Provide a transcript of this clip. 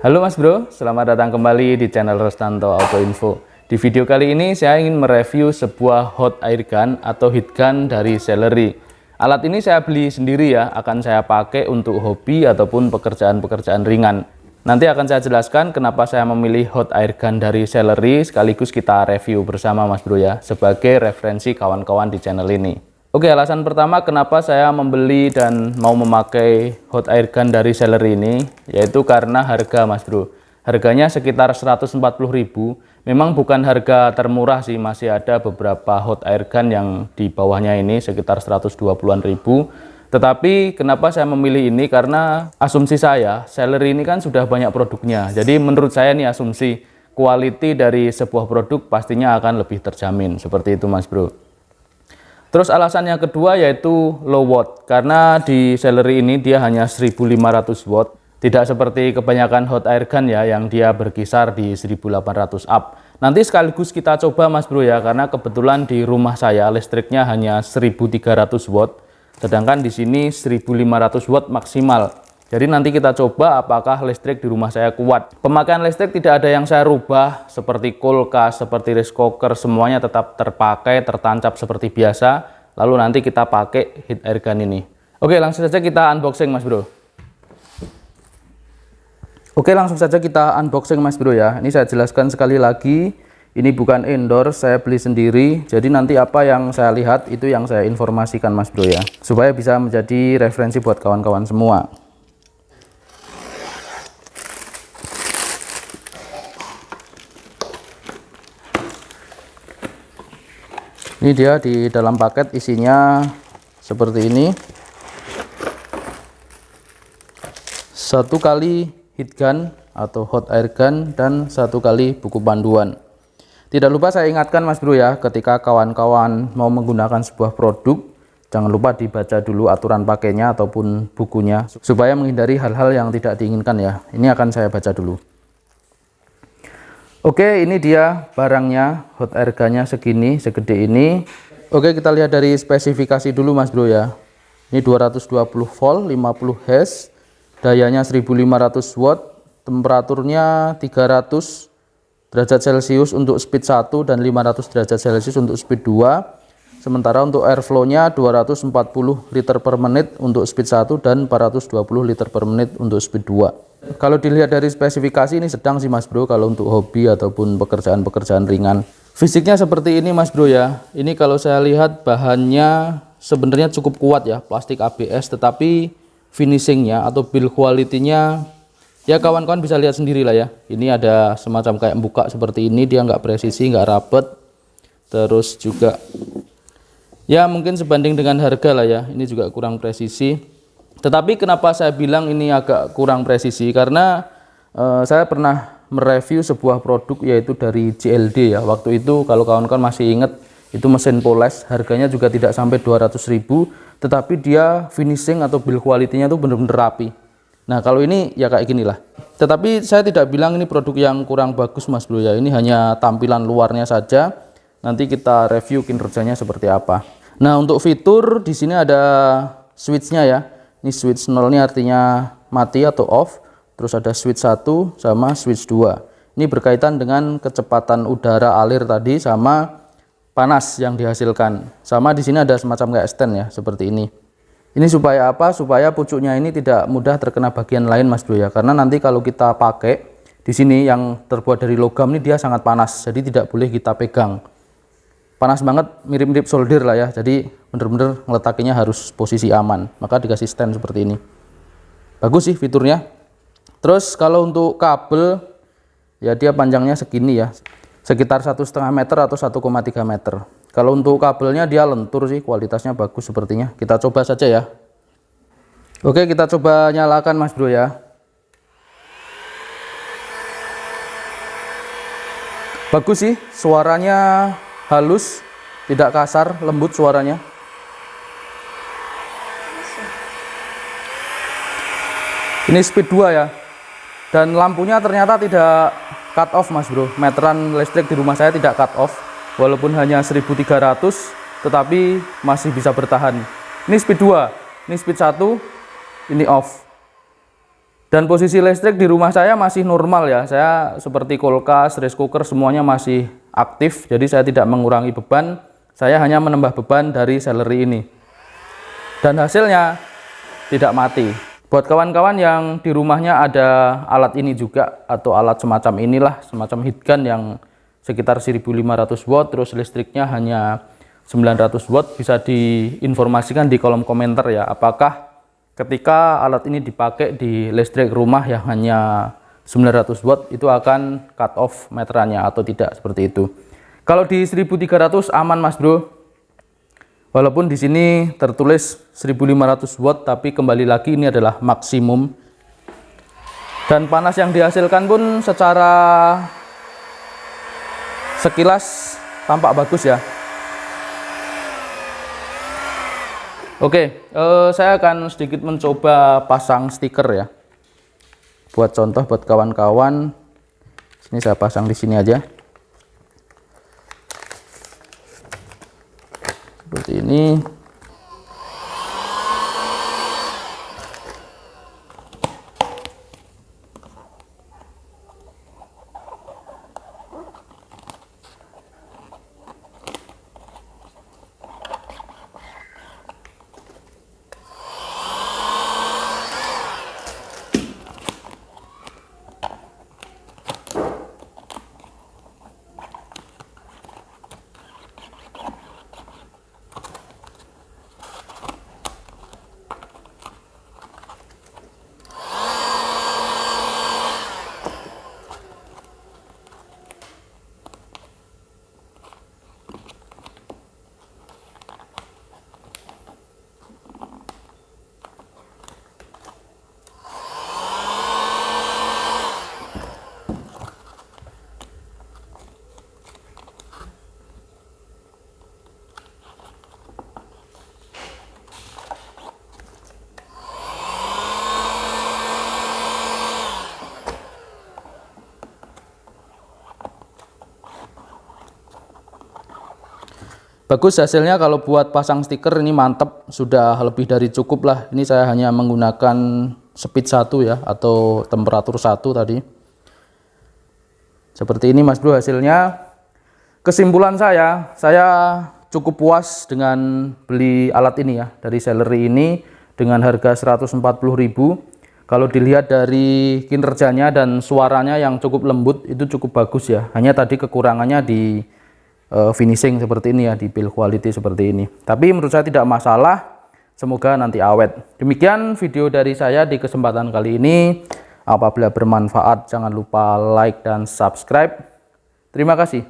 Halo Mas Bro, selamat datang kembali di channel Restanto Auto Info. Di video kali ini saya ingin mereview sebuah hot air gun atau heat gun dari Celery. Alat ini saya beli sendiri ya, akan saya pakai untuk hobi ataupun pekerjaan-pekerjaan ringan. Nanti akan saya jelaskan kenapa saya memilih hot air gun dari Celery, sekaligus kita review bersama Mas Bro ya, sebagai referensi kawan-kawan di channel ini. Oke, alasan pertama kenapa saya membeli dan mau memakai hot air gun dari Celery ini, yaitu karena harga Mas Bro. Harganya sekitar 140.000, memang bukan harga termurah sih, masih ada beberapa hot air gun yang di bawahnya ini sekitar 120-an ribu. Tetapi kenapa saya memilih ini, karena asumsi saya, Celery ini kan sudah banyak produknya. Jadi menurut saya nih asumsi, quality dari sebuah produk pastinya akan lebih terjamin, seperti itu Mas Bro. Terus alasan yang kedua yaitu low watt, karena di Celery ini dia hanya 1500 watt, tidak seperti kebanyakan hot air gun ya yang dia berkisar di 1800 up. Nanti sekaligus kita coba Mas Bro ya, karena kebetulan di rumah saya listriknya hanya 1300 watt, sedangkan di sini 1500 watt maksimal. Jadi nanti kita coba apakah listrik di rumah saya kuat. Pemakaian listrik tidak ada yang saya rubah, seperti kulkas, seperti rice cooker, semuanya tetap terpakai, tertancap seperti biasa. Lalu nanti kita pakai heat air gun ini. Oke, langsung saja kita unboxing Mas Bro. Oke, langsung saja kita unboxing Mas Bro ya. Ini saya jelaskan sekali lagi, ini bukan endorse, saya beli sendiri. Jadi nanti apa yang saya lihat itu yang saya informasikan Mas Bro ya, supaya bisa menjadi referensi buat kawan-kawan semua. Ini dia di dalam paket, isinya seperti ini. Satu kali heat gun atau hot air gun dan satu kali buku panduan. Tidak lupa saya ingatkan Mas Bro ya, ketika kawan-kawan mau menggunakan sebuah produk, jangan lupa dibaca dulu aturan pakainya ataupun bukunya, supaya menghindari hal-hal yang tidak diinginkan ya. Ini akan saya baca dulu. Oke, ini dia barangnya, hot air gunnya segini, segede ini. Oke, kita lihat dari spesifikasi dulu Mas Bro ya. Ini 220 volt, 50 Hz, dayanya 1500 watt, temperaturnya 300 derajat Celcius untuk speed 1 dan 500 derajat Celcius untuk speed 2. Sementara untuk airflow-nya 240 liter per menit untuk speed 1 dan 420 liter per menit untuk speed 2. Kalau dilihat dari spesifikasi ini sedang sih Mas Bro, kalau untuk hobi ataupun pekerjaan-pekerjaan ringan. Fisiknya seperti ini Mas Bro ya. Ini kalau saya lihat bahannya sebenarnya cukup kuat ya, plastik ABS, tetapi finishingnya atau build quality-nya ya kawan-kawan bisa lihat sendiri lah ya. Ini ada semacam kayak buka seperti ini, dia nggak presisi, nggak rapet. Terus juga ya mungkin sebanding dengan harga lah ya, ini juga kurang presisi. Tetapi kenapa saya bilang ini agak kurang presisi, karena saya pernah mereview sebuah produk yaitu dari JLD ya. Waktu itu kalau kawan-kawan masih ingat, itu mesin poles, harganya juga tidak sampai 200.000, tetapi dia finishing atau build quality-nya itu benar-benar rapi. Nah kalau ini ya kayak gini lah. Tetapi saya tidak bilang ini produk yang kurang bagus Mas Bro ya, ini hanya tampilan luarnya saja. Nanti kita review kinerjanya seperti apa. Nah untuk fitur di sini ada switch-nya ya. Ini switch 0 ini artinya mati atau off. Terus ada switch 1 sama switch 2. Ini berkaitan dengan kecepatan udara alir tadi sama panas yang dihasilkan. Sama di sini ada semacam kayak stand ya, seperti ini. Ini supaya apa? Supaya pucuknya ini tidak mudah terkena bagian lain Mas Bro ya. Karena nanti kalau kita pakai di sini yang terbuat dari logam ini dia sangat panas. Jadi tidak boleh kita pegang. Panas banget, mirip-mirip solder lah ya. Jadi bener-bener ngeletakinya harus posisi aman, maka dikasih stand seperti ini. Bagus sih fiturnya. Terus kalau untuk kabel ya dia panjangnya segini ya, sekitar 1,5 meter atau 1,3 meter. Kalau untuk kabelnya dia lentur sih, kualitasnya bagus sepertinya. Kita coba saja ya. Oke, kita coba nyalakan Mas Bro ya. Bagus sih, suaranya halus, tidak kasar, lembut suaranya. Ini speed 2 ya. Dan lampunya ternyata tidak cut off Mas Bro. Meteran listrik di rumah saya tidak cut off. Walaupun hanya 1300, tetapi masih bisa bertahan. Ini speed 2, ini speed 1, ini off. Dan posisi listrik di rumah saya masih normal ya. Saya seperti kulkas, rice cooker semuanya masih aktif. Jadi saya tidak mengurangi beban. Saya hanya menambah beban dari celery ini. Dan hasilnya tidak mati. Buat kawan-kawan yang di rumahnya ada alat ini juga atau alat semacam inilah, semacam heat gun yang sekitar 1500 watt terus listriknya hanya 900 watt, bisa diinformasikan di kolom komentar ya, apakah ketika alat ini dipakai di listrik rumah yang hanya 900 watt itu akan cut off meterannya atau tidak, seperti itu. Kalau di 1300 aman Mas Bro. Walaupun di sini tertulis 1500 watt, tapi kembali lagi ini adalah maksimum. Dan panas yang dihasilkan pun secara sekilas tampak bagus ya. Oke, saya akan sedikit mencoba pasang stiker ya. Buat contoh buat kawan-kawan, sini saya pasang di sini aja. Seperti ini. Bagus hasilnya. Kalau buat pasang stiker ini mantap, sudah lebih dari cukup lah. Ini saya hanya menggunakan speed 1 ya, atau temperatur 1 tadi. Seperti ini Mas Bro hasilnya. Kesimpulan saya cukup puas dengan beli alat ini ya, dari celery ini dengan harga 140.000. Kalau dilihat dari kinerjanya dan suaranya yang cukup lembut, itu cukup bagus ya. Hanya tadi kekurangannya di finishing seperti ini ya, di build quality seperti ini. Tapi menurut saya tidak masalah, semoga nanti awet. Demikian video dari saya di kesempatan kali ini. Apabila bermanfaat jangan lupa like dan subscribe. Terima kasih.